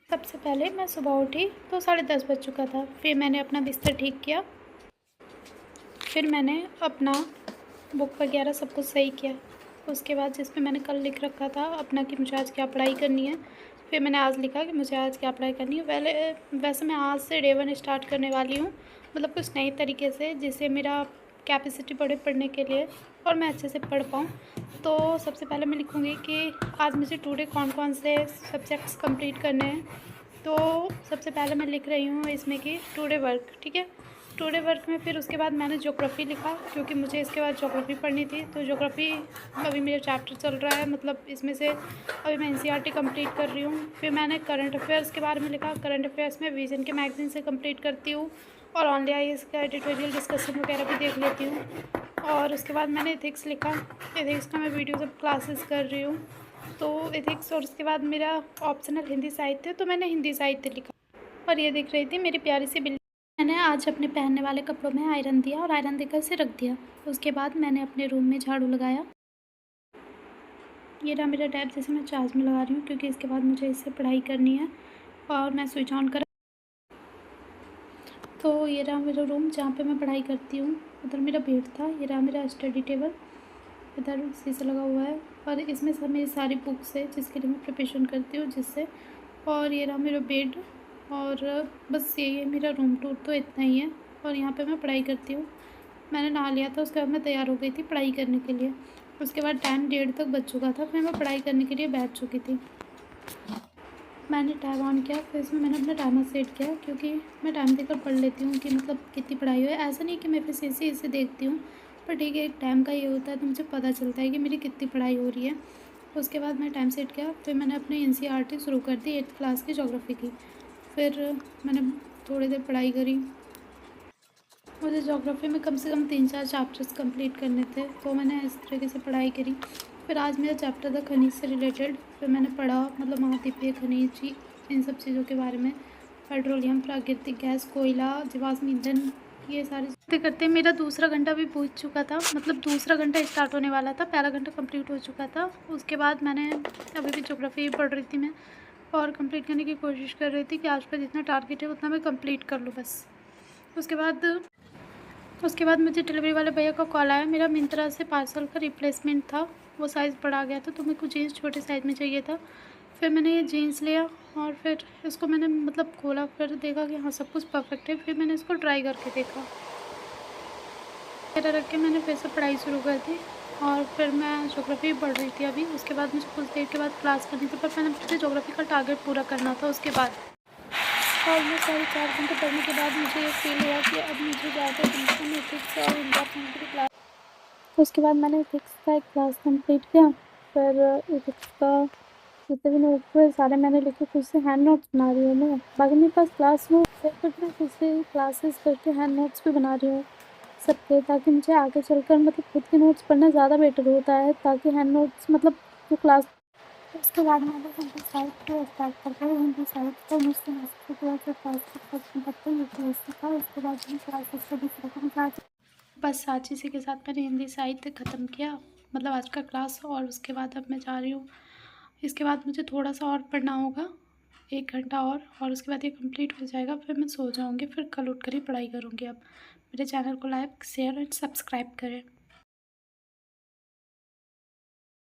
सबसे पहले मैं सुबह उठी तो 10:30 बज चुका था। फिर मैंने अपना बिस्तर ठीक किया। फिर मैंने अपना बुक वगैरह सब कुछ सही किया। उसके बाद जिसमें मैंने कल लिख रखा था अपना कि मुझे आज क्या पढ़ाई करनी है, फिर मैंने आज लिखा कि मुझे आज क्या पढ़ाई करनी है। वैसे मैं आज से डे 1 स्टार्ट करने वाली हूँ, मतलब कुछ नए तरीके से, जिससे मेरा कैपेसिटी बढ़े पढ़ने के लिए और मैं अच्छे से पढ़ पाऊँ। तो सबसे पहले मैं लिखूँगी कि आज मुझे टुडे कौन कौन से सब्जेक्ट्स कंप्लीट करने हैं। तो सबसे पहले मैं लिख रही हूँ इसमें कि टुडे वर्क, ठीक है। टुडे वर्क में फिर उसके बाद मैंने ज्योग्राफ़ी लिखा, क्योंकि मुझे इसके बाद ज्योग्राफ़ी पढ़नी थी। तो ज्योग्राफ़ी अभी मेरा चैप्टर चल रहा है, मतलब इसमें से अभी मैं एनसीईआरटी कंप्लीट कर रही हूँ। फिर मैंने करंट अफेयर्स के बारे में लिखा। करंट अफेयर्स में विजन के मैगज़ीन से कंप्लीट करती हूँ और ऑनली आईएएस का एडिटोरियल डिस्कशन वगैरह भी देख लेती हूँ। और उसके बाद मैंने एथिक्स लिखा। एथिक्स का मैं वीडियो सब क्लासेस कर रही हूँ, तो एथिक्स। और उसके बाद मेरा ऑप्शनल हिंदी साहित्य, तो मैंने हिंदी साहित्य लिखा। और ये दिख रही थी मेरी प्यारी सी बिल्ली। मैंने आज अपने पहनने वाले कपड़ों में आयरन दिया और आयरन देकर इसे रख दिया। उसके बाद मैंने अपने रूम में झाड़ू लगाया। ये रहा मेरा टैब, जिसे मैं चार्ज में लगा रही हूँ, क्योंकि इसके बाद मुझे इससे पढ़ाई करनी है। और मैं स्विच ऑन कर, तो ये रहा मेरा रूम जहाँ पे मैं पढ़ाई करती हूँ। उधर मेरा बेड था। ये रहा मेरा स्टडी टेबल, इधर शीशा लगा हुआ है और इसमें सब मेरी सारी बुक्स है जिसके लिए मैं प्रिपरेशन करती हूँ, जिससे। और ये रहा मेरा बेड। और बस यही है मेरा रूम टूर, तो इतना ही है। और यहाँ पे मैं पढ़ाई करती हूँ। मैंने नहा लिया था, उसके बाद मैं तैयार हो गई थी पढ़ाई करने के लिए। उसके बाद टाइम 1:30 तक बज चुका था, फिर मैं पढ़ाई करने के लिए बैठ चुकी थी। मैंने टाइम ऑन किया, फिर इसमें मैंने अपना टाइमर सेट किया, क्योंकि मैं टाइम देखकर पढ़ लेती हूँ कि मतलब कितनी पढ़ाई हुई है। ऐसा नहीं कि मैं फिर से इसे देखती हूँ, पर ठीक है, एक टाइम का ये होता है तो मुझे पता चलता है कि मेरी कितनी पढ़ाई हो रही है। उसके बाद मैं टाइम सेट किया, फिर मैंने अपनी एनसीईआरटी शुरू कर दी 8th क्लास की ज्योग्राफी की। फिर मैंने थोड़ी देर पढ़ाई करी। मुझे ज्योग्राफी में कम से कम 3-4 चैप्टर्स कंप्लीट करने थे, तो मैंने इस तरीके से पढ़ाई करी। फिर आज मेरा चैप्टर था खनिज से रिलेटेड। फिर मैंने पढ़ा, मतलब महाद्वीपीय खनिज, इन सब चीज़ों के बारे में। पेट्रोलियम, प्राकृतिक गैस, कोयला, जीवाश्म ईंधन, ये सारी करते करते मेरा दूसरा घंटा भी पूछ चुका था, मतलब दूसरा घंटा स्टार्ट होने वाला था, पहला घंटा कंप्लीट हो चुका था। उसके बाद मैंने अभी भी ज्योग्राफी पढ़ रही थी मैं, और कंप्लीट करने की कोशिश कर रही थी कि आज का जितना टारगेट है उतना मैं कंप्लीट कर लूँ बस। उसके बाद मुझे डिलीवरी वाले भैया का कॉल आया। मेरा मिंत्रा से पार्सल का रिप्लेसमेंट था, वो साइज़ बड़ा गया था, तो मेरे को जीन्स छोटे साइज़ में चाहिए था। फिर मैंने ये जीन्स लिया और फिर इसको मैंने मतलब खोला, फिर देखा कि हाँ सब कुछ परफेक्ट है। फिर मैंने इसको ट्राई करके देखा, फिर रख के मैंने फिर से पढ़ाई शुरू कर दी। और फिर मैं ज्योग्राफी पढ़ रही थी अभी। उसके बाद मुझे कुछ देर के बाद क्लास करनी थी, पर मैंने मुझे ज्योग्राफी का टारगेट पूरा करना था। उसके बाद ऑलमोस्ट 4.5 घंटे पढ़ने के बाद मुझे ये फील हुआ कि अब मुझे ज़्यादा टेंशन एथिक्स और इन्वायरमेंट की क्लास। उसके बाद मैंने एथिक्स का एक क्लास कंप्लीट किया। फिर एथिक्स का जितने भी नोट्स हुए सारे मैंने लिखे, खुद से हैंड नोट्स बना रही हूँ मैं। बाकी मेरे पास क्लास नोट्स है, बट मैं खुद से क्लासेस करके हैंड नोट्स भी बना रही हूँ सबके, ताकि मुझे आगे चलकर मतलब खुद के नोट्स पढ़ना ज़्यादा बेटर होता है, ताकि हैंड नोट्स मतलब जो क्लास। उसके बाद मैंने हिंदी साहित्य स्टार्ट कर दिया। हिंदी साहित्य तो मुझसे मुश्किल क्लास से फर्स्ट यूपीएससी का। उसके बाद मैंने क्लासेस से दूसरा बस साची सी के साथ मैंने हिंदी साहित्य ख़त्म किया, मतलब आज का क्लास। और उसके बाद अब मैं जा रही हूँ। इसके बाद मुझे थोड़ा सा और पढ़ना होगा, 1 घंटा और उसके बाद ये कंप्लीट हो जाएगा। फिर मैं सो जाऊँगी, फिर कल उठ कर ही पढ़ाई करूँगी। अब मेरे चैनल को लाइक, शेयर एंड सब्सक्राइब करें।